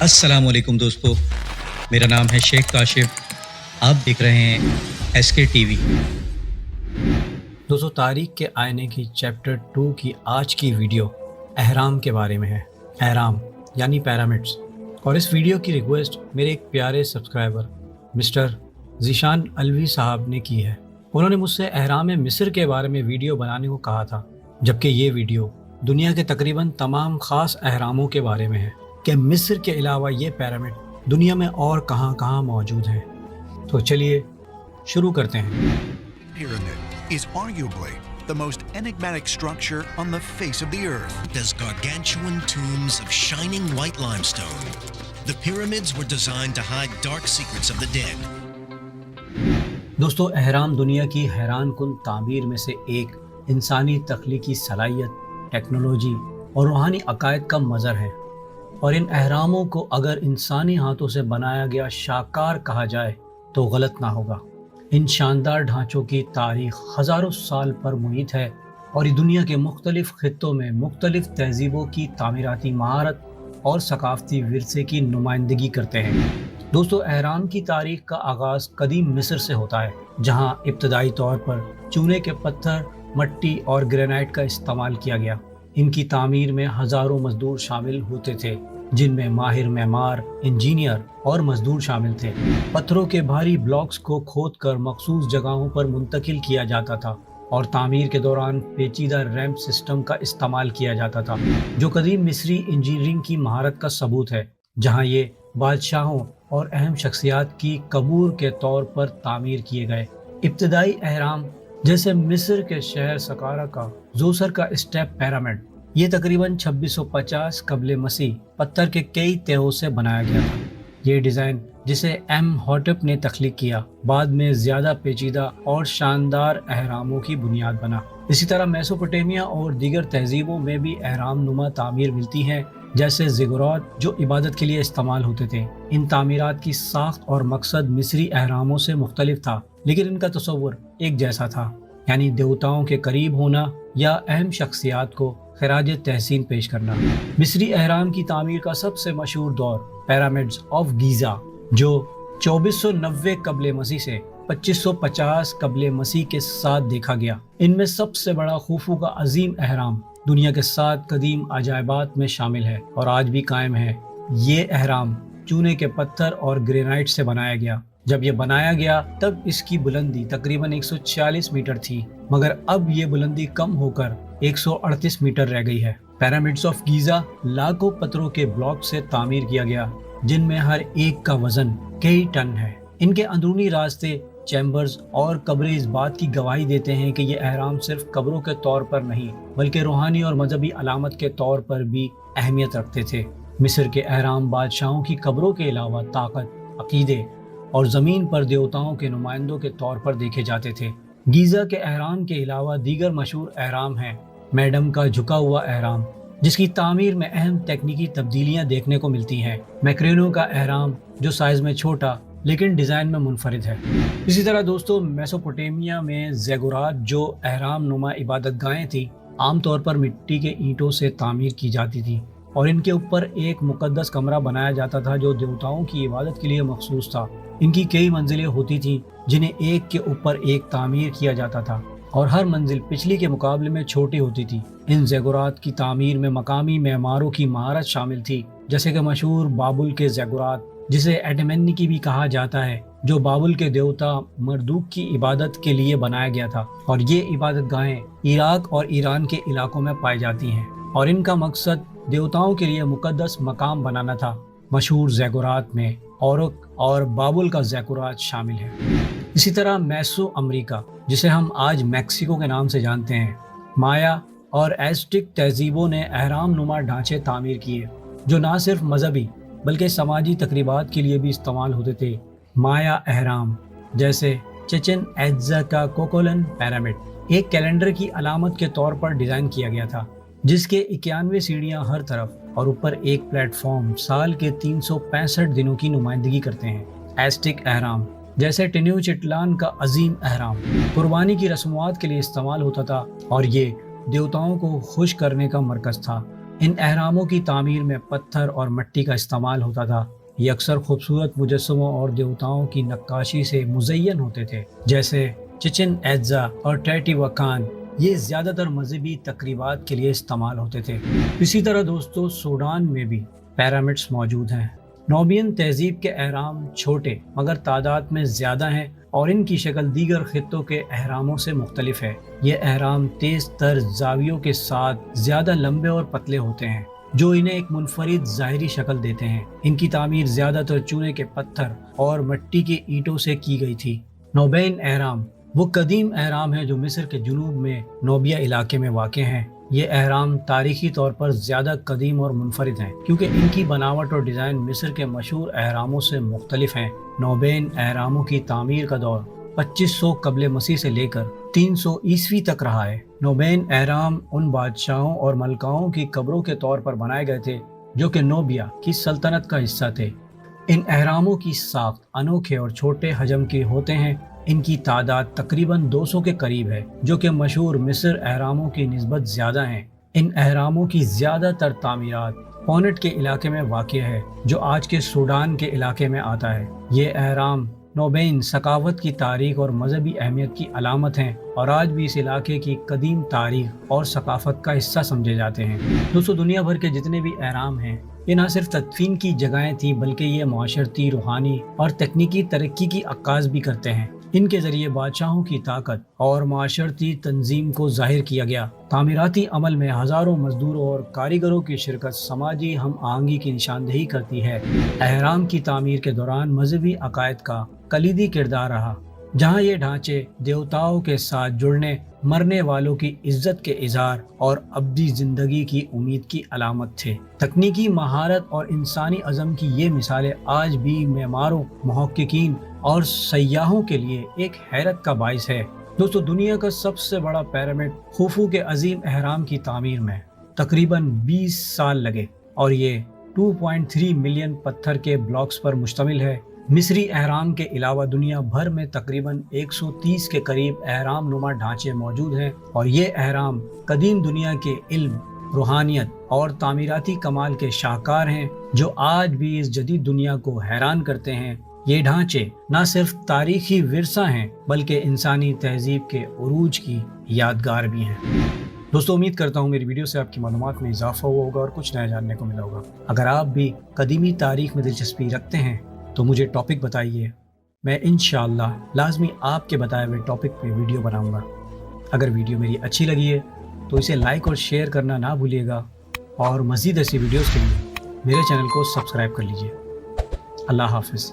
السلام علیکم دوستو، میرا نام ہے شیخ کاشف. آپ دیکھ رہے ہیں ایس کے ٹی وی. دوستو، تاریخ کے آئینے کی چیپٹر 2 کی آج کی ویڈیو اہرام کے بارے میں ہے. اہرام یعنی پیرامڈس. اور اس ویڈیو کی ریکویسٹ میرے ایک پیارے سبسکرائبر مسٹر ذیشان الوی صاحب نے کی ہے. انہوں نے مجھ سے اہرام مصر کے بارے میں ویڈیو بنانے کو کہا تھا، جبکہ یہ ویڈیو دنیا کے تقریباً تمام خاص اہراموں کے بارے میں ہے کہ مصر کے علاوہ یہ پیرامڈ دنیا میں اور کہاں کہاں موجود ہیں. تو چلیے شروع کرتے ہیں. Pyramid is arguably the most enigmatic structure on the face of the earth. As gargantuan tombs of shining white limestone, the pyramids were designed to hide dark secrets of the dead. دوستو، اہرام دنیا کی حیران کن تعمیر میں سے ایک انسانی تخلیقی صلاحیت، ٹیکنالوجی اور روحانی عقائد کا مظہر ہے. اور ان اہراموں کو اگر انسانی ہاتھوں سے بنایا گیا شاہکار کہا جائے تو غلط نہ ہوگا. ان شاندار ڈھانچوں کی تاریخ ہزاروں سال پر محیط ہے اور یہ دنیا کے مختلف خطوں میں مختلف تہذیبوں کی تعمیراتی مہارت اور ثقافتی ورثے کی نمائندگی کرتے ہیں. دوستو، اہرام کی تاریخ کا آغاز قدیم مصر سے ہوتا ہے، جہاں ابتدائی طور پر چونے کے پتھر، مٹی اور گرینائٹ کا استعمال کیا گیا. ان کی تعمیر میں ہزاروں مزدور شامل ہوتے تھے، جن میں ماہر معمار، انجینئر اور مزدور شامل تھے. پتھروں کے بھاری بلاکس کو کھود کر مخصوص جگہوں پر منتقل کیا جاتا تھا اور تعمیر کے دوران پیچیدہ ریمپ سسٹم کا استعمال کیا جاتا تھا، جو قدیم مصری انجینئرنگ کی مہارت کا ثبوت ہے. جہاں یہ بادشاہوں اور اہم شخصیات کی قبور کے طور پر تعمیر کیے گئے. ابتدائی اہرام جیسے مصر کے شہر سقارا کا زوسر کا اسٹیپ پیرامڈ، یہ تقریباً 2650 قبل مسیح پتھر کے کئی تہوں سے بنایا گیا تھا. یہ ڈیزائن، جسے ایم ہوٹپ نے تخلیق کیا، بعد میں زیادہ پیچیدہ اور شاندار اہراموں کی بنیاد بنا. اسی طرح میسوپوٹیمیا اور دیگر تہذیبوں میں بھی اہرام نما تعمیر ملتی ہیں، جیسے زگورات جو عبادت کے لیے استعمال ہوتے تھے. ان تعمیرات کی ساخت اور مقصد مصری اہراموں سے مختلف تھا، لیکن ان کا تصور ایک جیسا تھا، یعنی دیوتاؤں کے قریب ہونا یا اہم شخصیات کو خراج تحسین پیش کرنا. مصری اہرام کی تعمیر کا سب سے مشہور دور پیرامڈز آف گیزا، جو 2490 قبل مسیح سے 2550 قبل مسیح کے ساتھ دیکھا گیا. ان میں سب سے بڑا خوفو کا عظیم اہرام دنیا کے 7 قدیم عجائبات میں شامل ہے اور آج بھی قائم ہے. یہ اہرام چونے کے پتھر اور گرینائٹ سے بنایا گیا. جب یہ بنایا گیا تب اس کی بلندی تقریباً 146 میٹر تھی، مگر اب یہ بلندی کم ہو کر 138 میٹر رہ گئی ہے. پیرامڈز آف گیزا لاکھوں پتھروں کے بلاک سے تعمیر کیا گیا، جن میں ہر ایک کا وزن کئی ٹن ہے. ان کے اندرونی راستے، چیمبرز اور قبریں اس بات کی گواہی دیتے ہیں کہ یہ اہرام صرف قبروں کے طور پر نہیں بلکہ روحانی اور مذہبی علامت کے طور پر بھی اہمیت رکھتے تھے. مصر کے اہرام بادشاہوں کی قبروں کے علاوہ طاقت، عقیدے اور زمین پر دیوتاؤں کے نمائندوں کے طور پر دیکھے جاتے تھے. گیزا کے اہرام کے علاوہ دیگر مشہور اہرام ہیں. میڈم کا جھکا ہوا اہرام، جس کی تعمیر میں اہم تکنیکی تبدیلیاں دیکھنے کو ملتی ہیں. میکرینو کا اہرام، جو سائز میں چھوٹا لیکن ڈیزائن میں منفرد ہے. اسی طرح دوستو، میسوپوٹیمیا میں زیگورات، جو اہرام نما عبادت گاہیں تھیں، عام طور پر مٹی کے اینٹوں سے تعمیر کی جاتی تھی اور ان کے اوپر ایک مقدس کمرہ بنایا جاتا تھا جو دیوتاؤں کی عبادت کے لیے مخصوص تھا. ان کی کئی منزلیں ہوتی تھیں، جنہیں ایک کے اوپر ایک تعمیر کیا جاتا تھا اور ہر منزل پچھلی کے مقابلے میں چھوٹی ہوتی تھی. ان زیگورات کی تعمیر میں مقامی معماروں کی مہارت شامل تھی، جیسے کہ مشہور بابل کے زیگورات، جسے ایٹمنی کی بھی کہا جاتا ہے، جو بابل کے دیوتا مردوک کی عبادت کے لیے بنایا گیا تھا. اور یہ عبادت گاہیں عراق اور ایران کے علاقوں میں پائی جاتی ہیں اور ان کا مقصد دیوتاؤں کے لیے مقدس مقام بنانا تھا. مشہور زیگورات میں اورک اور بابل کا زیگورات شامل ہے. اسی طرح میسو امریکہ، جسے ہم آج میکسیکو کے نام سے جانتے ہیں، مایا اور ایزٹک تہذیبوں نے اہرام نما ڈھانچے تعمیر کیے جو نہ صرف مذہبی بلکہ سماجی تقریبات کے لیے بھی استعمال ہوتے تھے. مایا اہرام جیسے چچن ایٹزا کا کوکولن پیرامڈ ایک کیلنڈر کی علامت کے طور پر ڈیزائن کیا گیا تھا، جس کے 91 سیڑھیاں ہر طرف اور اوپر ایک پلیٹ فارم سال کے 365 دنوں کی نمائندگی کرتے ہیں. ایزٹک اہرام جیسے ٹینیو چٹلان کا عظیم اہرام قربانی کی رسومات کے لیے استعمال ہوتا تھا اور یہ دیوتاؤں کو خوش کرنے کا مرکز تھا. ان اہراموں کی تعمیر میں پتھر اور مٹی کا استعمال ہوتا تھا۔ یہ اکثر خوبصورت مجسموں اور دیوتاؤں کی نقاشی سے مزین ہوتے تھے، جیسے چچن ایٹزا اور ٹیٹی وکان۔ یہ زیادہ تر مذہبی تقریبات کے لیے استعمال ہوتے تھے۔ اسی طرح دوستو سوڈان میں بھی پیرامڈس موجود ہیں۔ نوبین تہذیب کے اہرام چھوٹے مگر تعداد میں زیادہ ہیں اور ان کی شکل دیگر خطوں کے اہراموں سے مختلف ہے۔ یہ اہرام تیز تر زاویوں کے ساتھ زیادہ لمبے اور پتلے ہوتے ہیں، جو انہیں ایک منفرد ظاہری شکل دیتے ہیں۔ ان کی تعمیر زیادہ تر چونے کے پتھر اور مٹی کے اینٹوں سے کی گئی تھی۔ نوبین اہرام وہ قدیم اہرام ہیں جو مصر کے جنوب میں نوبیا علاقے میں واقع ہیں۔ یہ اہرام تاریخی طور پر زیادہ قدیم اور منفرد ہیں کیونکہ ان کی بناوٹ اور ڈیزائن مصر کے مشہور اہراموں سے مختلف ہیں۔ نوبین اہراموں کی تعمیر کا دور 2500 قبل مسیح سے لے کر 300 عیسوی تک رہا ہے۔ نوبین اہرام ان بادشاہوں اور ملکاؤں کی قبروں کے طور پر بنائے گئے تھے جو کہ نوبیا کی سلطنت کا حصہ تھے۔ ان اہراموں کی ساخت انوکھے اور چھوٹے حجم کے ہوتے ہیں۔ ان کی تعداد تقریباً 200 کے قریب ہے، جو کہ مشہور مصر اہراموں کی نسبت زیادہ ہیں۔ ان اہراموں کی زیادہ تر تعمیرات پونٹ کے علاقے میں واقع ہے، جو آج کے سوڈان کے علاقے میں آتا ہے۔ یہ اہرام نوبین ثقافت کی تاریخ اور مذہبی اہمیت کی علامت ہیں اور آج بھی اس علاقے کی قدیم تاریخ اور ثقافت کا حصہ سمجھے جاتے ہیں۔ دوستو دنیا بھر کے جتنے بھی اہرام ہیں یہ نہ صرف تدفین کی جگہیں تھیں بلکہ یہ معاشرتی، روحانی اور تکنیکی ترقی کی عکاس بھی کرتے ہیں۔ ان کے ذریعے بادشاہوں کی طاقت اور معاشرتی تنظیم کو ظاہر کیا گیا۔ تعمیراتی عمل میں ہزاروں مزدوروں اور کاریگروں کی شرکت سماجی ہم آہنگی کی نشاندہی کرتی ہے۔ اہرام کی تعمیر کے دوران مذہبی عقائد کا کلیدی کردار رہا، جہاں یہ ڈھانچے دیوتاؤں کے ساتھ جڑنے، مرنے والوں کی عزت کے اظہار اور ابدی زندگی کی امید کی علامت تھے۔ تکنیکی مہارت اور انسانی عزم کی یہ مثالیں آج بھی معماروں، محققین اور سیاحوں کے لیے ایک حیرت کا باعث ہے۔ دوستو دنیا کا سب سے بڑا پیرامڈ خوفو کے عظیم اہرام کی تعمیر میں تقریباً 20 سال لگے اور یہ 2.3 ملین پتھر کے بلاکس پر مشتمل ہے۔ مصری اہرام کے علاوہ دنیا بھر میں تقریباً 130 کے قریب اہرام نما ڈھانچے موجود ہیں اور یہ اہرام قدیم دنیا کے علم، روحانیت اور تعمیراتی کمال کے شاہکار ہیں جو آج بھی اس جدید دنیا کو حیران کرتے ہیں۔ یہ ڈھانچے نہ صرف تاریخی ورثہ ہیں بلکہ انسانی تہذیب کے عروج کی یادگار بھی ہیں۔ دوستو امید کرتا ہوں میری ویڈیو سے آپ کی معلومات میں اضافہ ہوا ہوگا اور کچھ نیا جاننے کو ملا ہوگا۔ اگر آپ بھی قدیمی تاریخ میں دلچسپی رکھتے ہیں تو مجھے ٹاپک بتائیے، میں انشاءاللہ لازمی آپ کے بتائے ہوئے ٹاپک پہ ویڈیو بناؤں گا۔ اگر ویڈیو میری اچھی لگی ہے تو اسے لائک اور شیئر کرنا نہ بھولیے گا اور مزید ایسی ویڈیوز کے لیے میرے چینل کو سبسکرائب کر لیجیے۔ اللہ حافظ۔